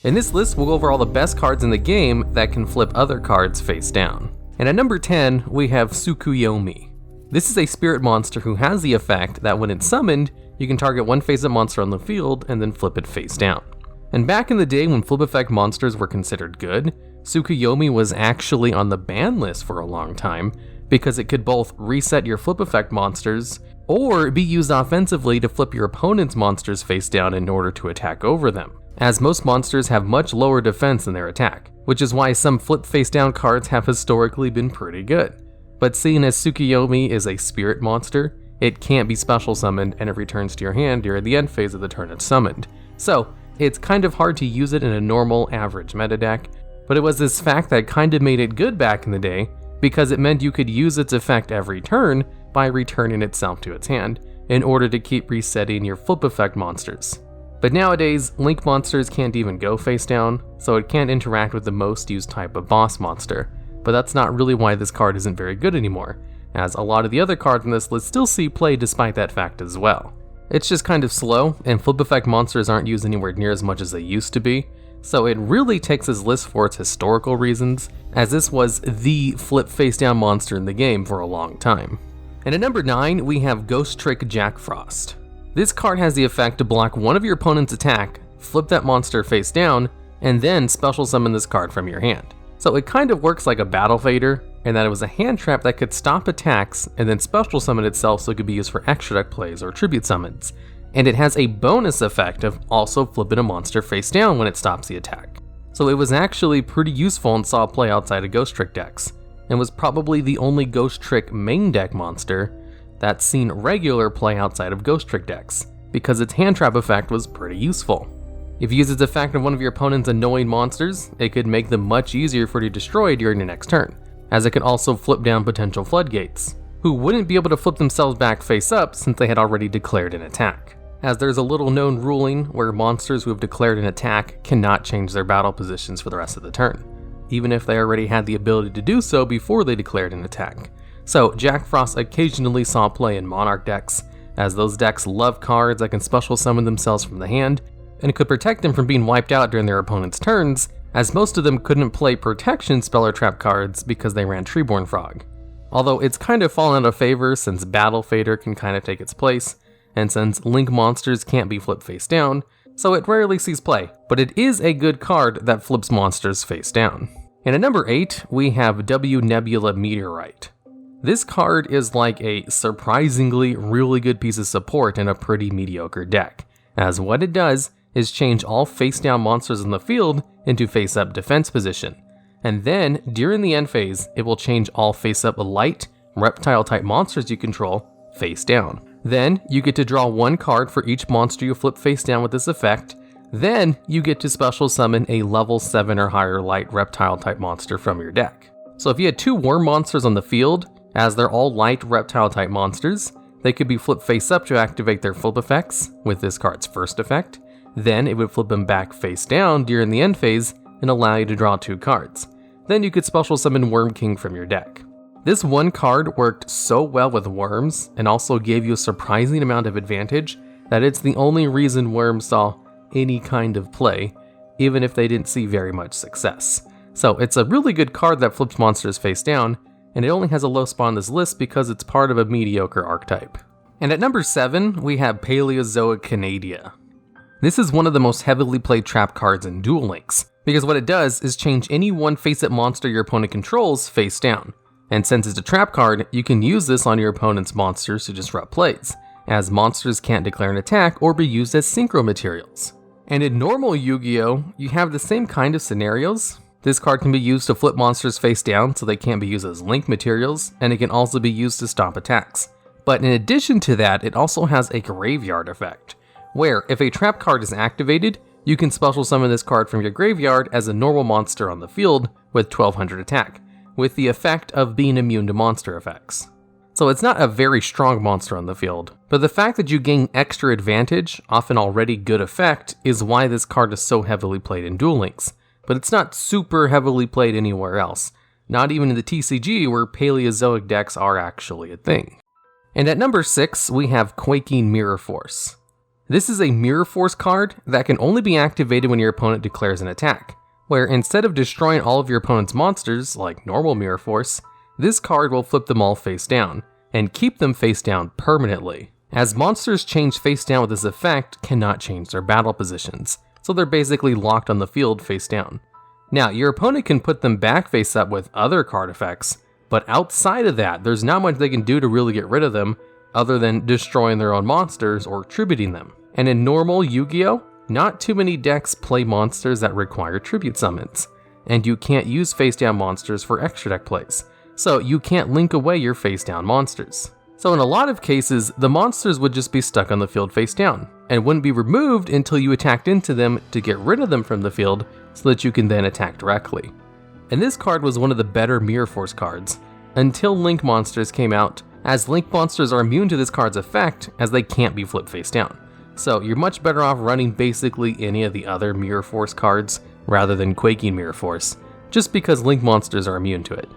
In this list, we'll go over all the best cards in the game that can flip other cards face down. And at number 10, we have TSUKUYOMI. This is a spirit monster who has the effect that when it's summoned, you can target one face-up monster on the field and then flip it face down. And back in the day when flip effect monsters were considered good, TSUKUYOMI was actually on the ban list for a long time because it could both reset your flip effect monsters or be used offensively to flip your opponent's monsters face down in order to attack over them, as most monsters have much lower defense than their attack, which is why some flip face down cards have historically been pretty good. But seeing as TSUKUYOMI is a spirit monster, it can't be special summoned and it returns to your hand during the end phase of the turn it's summoned. So it's kind of hard to use it in a normal average meta deck, but it was this fact that kind of made it good back in the day because it meant you could use its effect every turn by returning itself to its hand in order to keep resetting your flip effect monsters. But nowadays, Link monsters can't even go face down, so it can't interact with the most used type of boss monster. But that's not really why this card isn't very good anymore, as a lot of the other cards in this list still see play despite that fact as well. It's just kind of slow, and flip effect monsters aren't used anywhere near as much as they used to be, so it really takes this list for its historical reasons, as this was the flip face down monster in the game for a long time. And at number 9, we have GHOSTRICK JACKFROST. This card has the effect to block one of your opponent's attack, flip that monster face down, and then special summon this card from your hand. So it kind of works like a battle fader, in that it was a hand trap that could stop attacks and then special summon itself so it could be used for extra deck plays or tribute summons. And it has a bonus effect of also flipping a monster face down when it stops the attack. So it was actually pretty useful and saw play outside of GHOSTRICK decks, and was probably the only GHOSTRICK main deck monster that's seen regular play outside of GHOSTRICK decks, because its hand trap effect was pretty useful. If you use its effect on one of your opponent's annoying monsters, it could make them much easier for you to destroy during your next turn, as it can also flip down potential floodgates, who wouldn't be able to flip themselves back face up since they had already declared an attack, as there's a little known ruling where monsters who have declared an attack cannot change their battle positions for the rest of the turn, even if they already had the ability to do so before they declared an attack. So JACKFROST occasionally saw play in Monarch decks, as those decks love cards that can special summon themselves from the hand, and could protect them from being wiped out during their opponent's turns, as most of them couldn't play protection spell or trap cards because they ran Treeborn Frog. Although it's kind of fallen out of favor since Battle Fader can kind of take its place, and since Link monsters can't be flipped face down, so it rarely sees play, but it is a good card that flips monsters face down. And at number 8, we have W Nebula Meteorite. This card is like a surprisingly really good piece of support in a pretty mediocre deck, as what it does is change all face-down monsters in the field into face-up defense position, and then during the end phase, it will change all face-up light, reptile-type monsters you control face down. Then you get to draw one card for each monster you flip face down with this effect. Then you get to special summon a level 7 or higher light reptile-type monster from your deck. So if you had 2 worm monsters on the field, as they're all light reptile-type monsters, they could be flipped face up to activate their flip effects with this card's first effect. Then it would flip them back face down during the end phase and allow you to draw 2 cards. Then you could special summon Worm King from your deck. This one card worked so well with worms and also gave you a surprising amount of advantage that it's the only reason worms saw any kind of play, even if they didn't see very much success. So it's a really good card that flips monsters face down, and it only has a low spot on this list because it's part of a mediocre archetype. And at number 7, we have Paleozoic Canadia. This is one of the most heavily played trap cards in Duel Links, because what it does is change any one face-up monster your opponent controls face down. And since it's a trap card, you can use this on your opponent's monsters to disrupt plays, as monsters can't declare an attack or be used as synchro materials. And in normal Yu-Gi-Oh, you have the same kind of scenarios. This card can be used to flip monsters face down so they can't be used as link materials, and it can also be used to stop attacks. But in addition to that, it also has a graveyard effect, where if a trap card is activated, you can special summon this card from your graveyard as a normal monster on the field with 1200 attack, with the effect of being immune to monster effects. So it's not a very strong monster on the field, but the fact that you gain extra advantage off an already good effect is why this card is so heavily played in Duel Links, but it's not super heavily played anywhere else, not even in the TCG where Paleozoic decks are actually a thing. And at number 6, we have Quaking Mirror Force. This is a Mirror Force card that can only be activated when your opponent declares an attack, where instead of destroying all of your opponent's monsters, like normal Mirror Force, this card will flip them all face down, and keep them face down permanently, as monsters changed face down with this effect cannot change their battle positions, so they're basically locked on the field face down. Now, your opponent can put them back face up with other card effects, but outside of that, there's not much they can do to really get rid of them, other than destroying their own monsters or tributing them. And in normal Yu-Gi-Oh, not too many decks play monsters that require tribute summons, and you can't use face down monsters for extra deck plays, so you can't link away your face down monsters. So in a lot of cases, the monsters would just be stuck on the field face down, and wouldn't be removed until you attacked into them to get rid of them from the field so that you can then attack directly. And this card was one of the better Mirror Force cards, until Link monsters came out, as Link monsters are immune to this card's effect as they can't be flipped face down. So you're much better off running basically any of the other Mirror Force cards rather than Quaking Mirror Force, just because Link monsters are immune to it.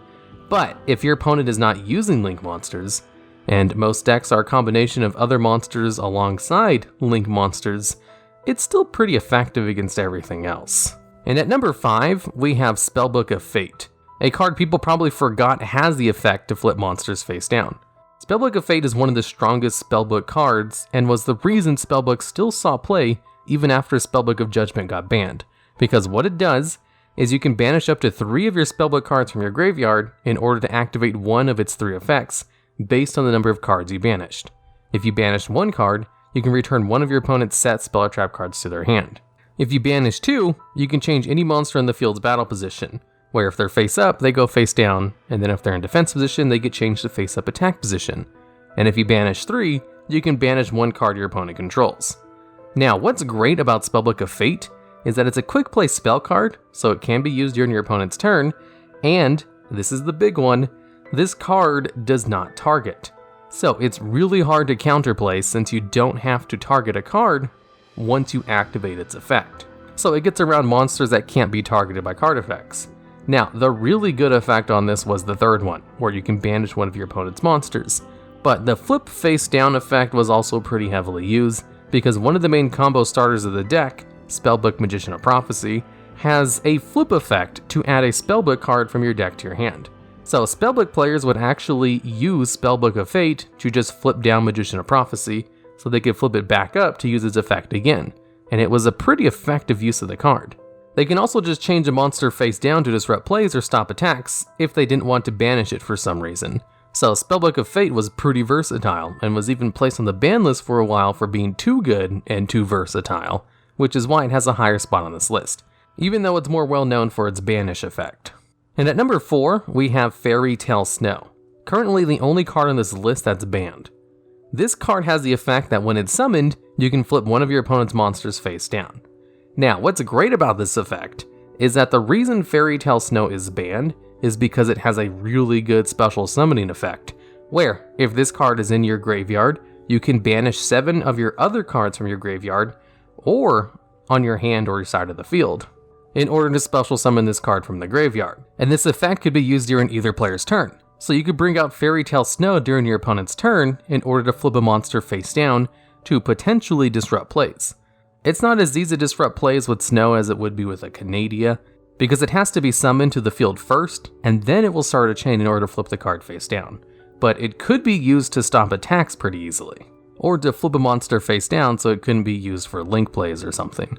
But if your opponent is not using Link monsters, and most decks are a combination of other monsters alongside Link monsters, it's still pretty effective against everything else. And at number 5, we have Spellbook of Fate, a card people probably forgot has the effect to flip monsters face down. Spellbook of Fate is one of the strongest Spellbook cards, and was the reason Spellbook still saw play even after Spellbook of Judgment got banned, because what it does is you can banish up to 3 of your Spellbook cards from your graveyard in order to activate one of its 3 effects, based on the number of cards you banished. If you banished 1 card, you can return one of your opponent's set spell or trap cards to their hand. If you banish 2, you can change any monster in the field's battle position, where if they're face up, they go face down, and then if they're in defense position, they get changed to face up attack position. And if you banish 3, you can banish 1 card your opponent controls. Now, what's great about Spellbook of Fate is that it's a quick play spell card, so it can be used during your opponent's turn, and, this is the big one, this card does not target. So it's really hard to counterplay since you don't have to target a card once you activate its effect. So it gets around monsters that can't be targeted by card effects. Now, the really good effect on this was the third one, where you can banish one of your opponent's monsters. But the flip face down effect was also pretty heavily used, because one of the main combo starters of the deck, Spellbook Magician of Prophecy, has a flip effect to add a Spellbook card from your deck to your hand. So Spellbook players would actually use Spellbook of Fate to just flip down Magician of Prophecy, so they could flip it back up to use its effect again, and it was a pretty effective use of the card. They can also just change a monster face down to disrupt plays or stop attacks if they didn't want to banish it for some reason. So Spellbook of Fate was pretty versatile, and was even placed on the ban list for a while for being too good and too versatile, which is why it has a higher spot on this list, even though it's more well known for its banish effect. And at number 4, we have Fairy Tale Snow, currently the only card on this list that's banned. This card has the effect that when it's summoned, you can flip one of your opponent's monsters face down. Now, what's great about this effect is that the reason Fairy Tale Snow is banned is because it has a really good special summoning effect, where if this card is in your graveyard, you can banish 7 of your other cards from your graveyard, or on your hand or your side of the field, in order to special summon this card from the graveyard. And this effect could be used during either player's turn. So you could bring out Fairy Tale Snow during your opponent's turn in order to flip a monster face down to potentially disrupt plays. It's not as easy to disrupt plays with Snow as it would be with a Canadia, because it has to be summoned to the field first, and then it will start a chain in order to flip the card face down. But it could be used to stop attacks pretty easily, or to flip a monster face down so it couldn't be used for link plays or something.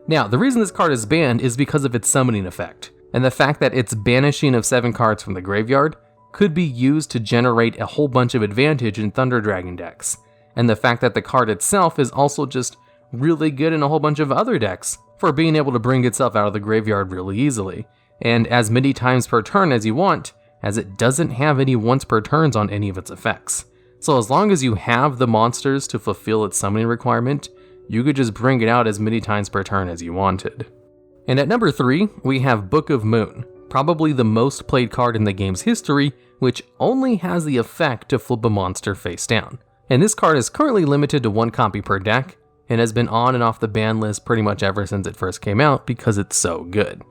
Now, the reason this card is banned is because of its summoning effect, and the fact that its banishing of 7 cards from the graveyard could be used to generate a whole bunch of advantage in Thunder Dragon decks, and the fact that the card itself is also just really good in a whole bunch of other decks for being able to bring itself out of the graveyard really easily, and as many times per turn as you want, as it doesn't have any once per turns on any of its effects. So as long as you have the monsters to fulfill its summoning requirement, you could just bring it out as many times per turn as you wanted. And at number 3, we have Book of Moon, probably the most played card in the game's history, which only has the effect to flip a monster face down. And this card is currently limited to 1 copy per deck, and has been on and off the ban list pretty much ever since it first came out because it's so good.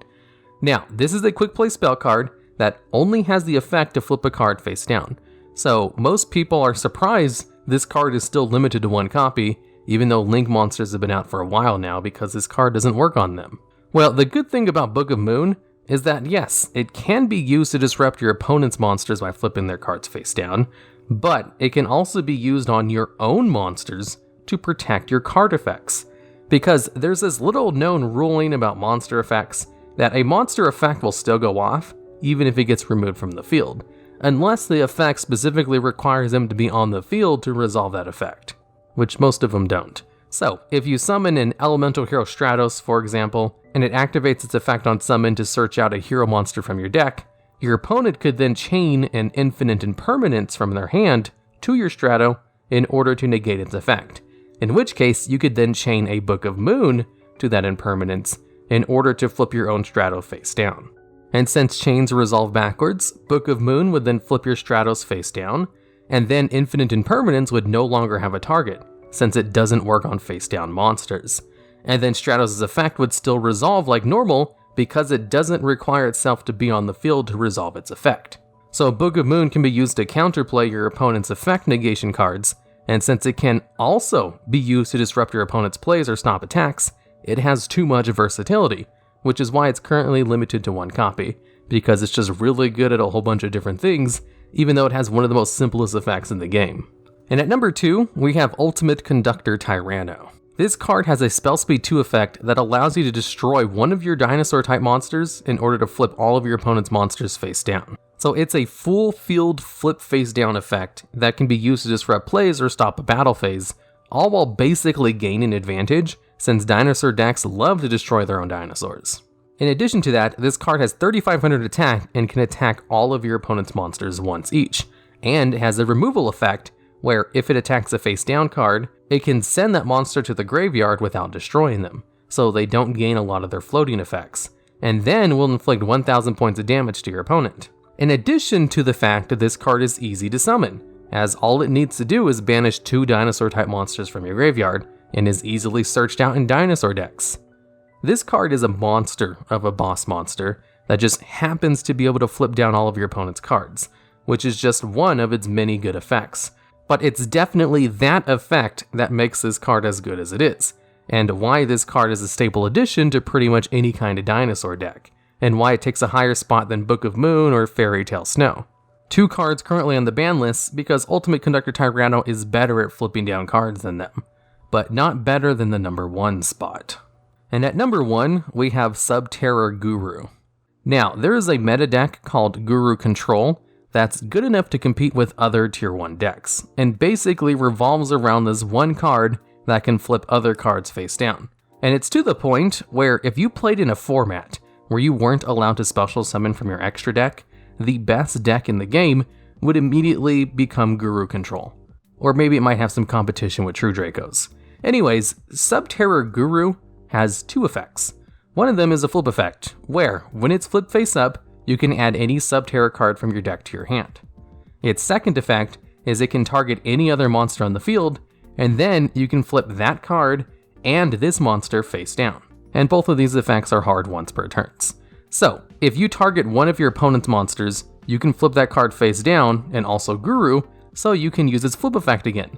Now, this is a quick play spell card that only has the effect to flip a card face down. So most people are surprised this card is still limited to 1 copy, even though Link monsters have been out for a while now because this card doesn't work on them. Well, the good thing about Book of Moon is that yes, it can be used to disrupt your opponent's monsters by flipping their cards face down, but it can also be used on your own monsters to protect your card effects. Because there's this little known ruling about monster effects that a monster effect will still go off even if it gets removed from the field, unless the effect specifically requires them to be on the field to resolve that effect, which most of them don't. So, if you summon an elemental hero Stratos, for example, and it activates its effect on summon to search out a hero monster from your deck, your opponent could then chain an infinite impermanence from their hand to your Strato in order to negate its effect, in which case you could then chain a Book of Moon to that impermanence in order to flip your own Strato face down. And since chains resolve backwards, Book of Moon would then flip your Stratos face down, and then Infinite Impermanence would no longer have a target, since it doesn't work on face down monsters. And then Stratos' effect would still resolve like normal because it doesn't require itself to be on the field to resolve its effect. So Book of Moon can be used to counterplay your opponent's effect negation cards, and since it can also be used to disrupt your opponent's plays or stop attacks, it has too much versatility, which is why it's currently limited to one copy, because it's just really good at a whole bunch of different things, even though it has one of the most simplest effects in the game. And at number 2, we have Ultimate Conductor Tyranno. This card has a spell speed 2 effect that allows you to destroy one of your dinosaur type monsters in order to flip all of your opponent's monsters face down. So it's a full field flip face down effect that can be used to disrupt plays or stop a battle phase, all while basically gaining advantage, since dinosaur decks love to destroy their own dinosaurs. In addition to that, this card has 3500 attack and can attack all of your opponent's monsters once each, and has a removal effect where if it attacks a face down card, it can send that monster to the graveyard without destroying them, so they don't gain a lot of their floating effects, and then will inflict 1000 points of damage to your opponent. In addition to the fact that this card is easy to summon, as all it needs to do is banish 2 dinosaur type monsters from your graveyard, and is easily searched out in dinosaur decks. This card is a monster of a boss monster that just happens to be able to flip down all of your opponent's cards, which is just one of its many good effects. But it's definitely that effect that makes this card as good as it is, and why this card is a staple addition to pretty much any kind of dinosaur deck, and why it takes a higher spot than Book of Moon or Fairy Tale Snow. 2 cards currently on the ban list because Ultimate Conductor Tyranno is better at flipping down cards than them, but not better than the number 1 spot. And at number 1, we have Subterror Guru. Now, there is a meta deck called Guru Control that's good enough to compete with other tier 1 decks, and basically revolves around this one card that can flip other cards face down. And it's to the point where if you played in a format where you weren't allowed to special summon from your extra deck, the best deck in the game would immediately become Guru Control. Or maybe it might have some competition with True Dracos. Anyways, Subterror Guru has 2 effects. One of them is a flip effect, where, when it's flipped face up, you can add any Subterror card from your deck to your hand. Its second effect is it can target any other monster on the field, and then you can flip that card and this monster face down. And both of these effects are hard once per turns. So, if you target one of your opponent's monsters, you can flip that card face down, and also Guru, so you can use its flip effect again.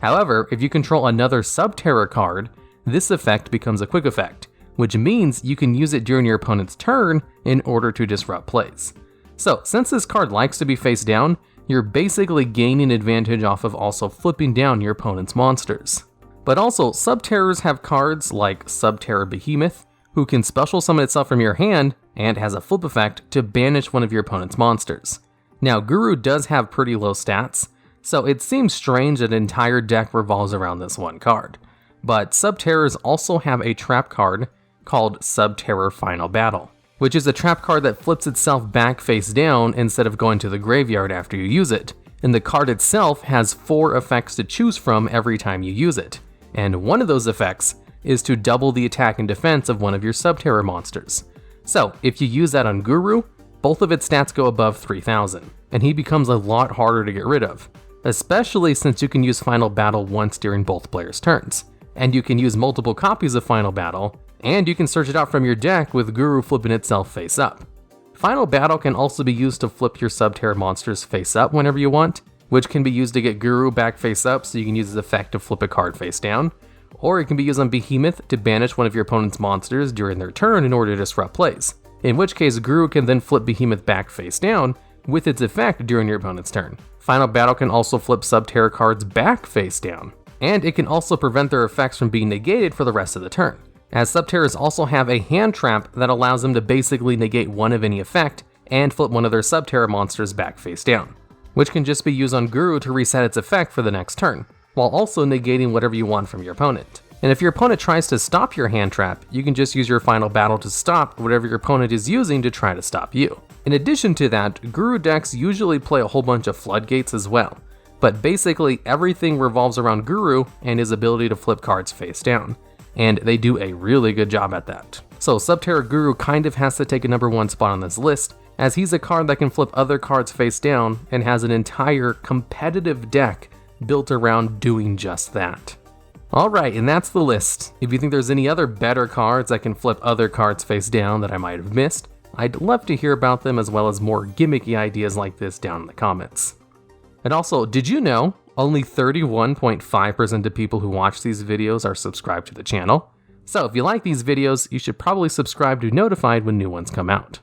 However, if you control another Subterror card, this effect becomes a quick effect, which means you can use it during your opponent's turn in order to disrupt plays. So, since this card likes to be face down, you're basically gaining advantage off of also flipping down your opponent's monsters. But also, Subterrors have cards like Subterror Behemoth, who can special summon itself from your hand and has a flip effect to banish one of your opponent's monsters. Now, Guru does have pretty low stats, so it seems strange that an entire deck revolves around this one card. But Subterrors also have a trap card called Subterror Final Battle, which is a trap card that flips itself back face down instead of going to the graveyard after you use it, and the card itself has 4 effects to choose from every time you use it, and one of those effects is to double the attack and defense of one of your Subterror monsters. So, if you use that on Guru, both of its stats go above 3000, and he becomes a lot harder to get rid of, especially since you can use Final Battle once during both players' turns, and you can use multiple copies of Final Battle, and you can search it out from your deck with Guru flipping itself face up. Final Battle can also be used to flip your Subterror monsters face up whenever you want, which can be used to get Guru back face up so you can use his effect to flip a card face down, or it can be used on Behemoth to banish one of your opponent's monsters during their turn in order to disrupt plays, in which case Guru can then flip Behemoth back face down with its effect during your opponent's turn. Final Battle can also flip Subterror cards back face down, and it can also prevent their effects from being negated for the rest of the turn, as Subterrors also have a hand trap that allows them to basically negate one of any effect and flip one of their Subterror monsters back face down, which can just be used on Guru to reset its effect for the next turn, while also negating whatever you want from your opponent. And if your opponent tries to stop your hand trap, you can just use your Final Battle to stop whatever your opponent is using to try to stop you. In addition to that, Guru decks usually play a whole bunch of floodgates as well, but basically everything revolves around Guru and his ability to flip cards face down, and they do a really good job at that. So Subterror Guru kind of has to take a #1 spot on this list, as he's a card that can flip other cards face down and has an entire competitive deck built around doing just that. Alright, and that's the list. If you think there's any other better cards that can flip other cards face down that I might have missed, I'd love to hear about them, as well as more gimmicky ideas like this down in the comments. And also, did you know only 31.5% of people who watch these videos are subscribed to the channel? So if you like these videos, you should probably subscribe to be notified when new ones come out.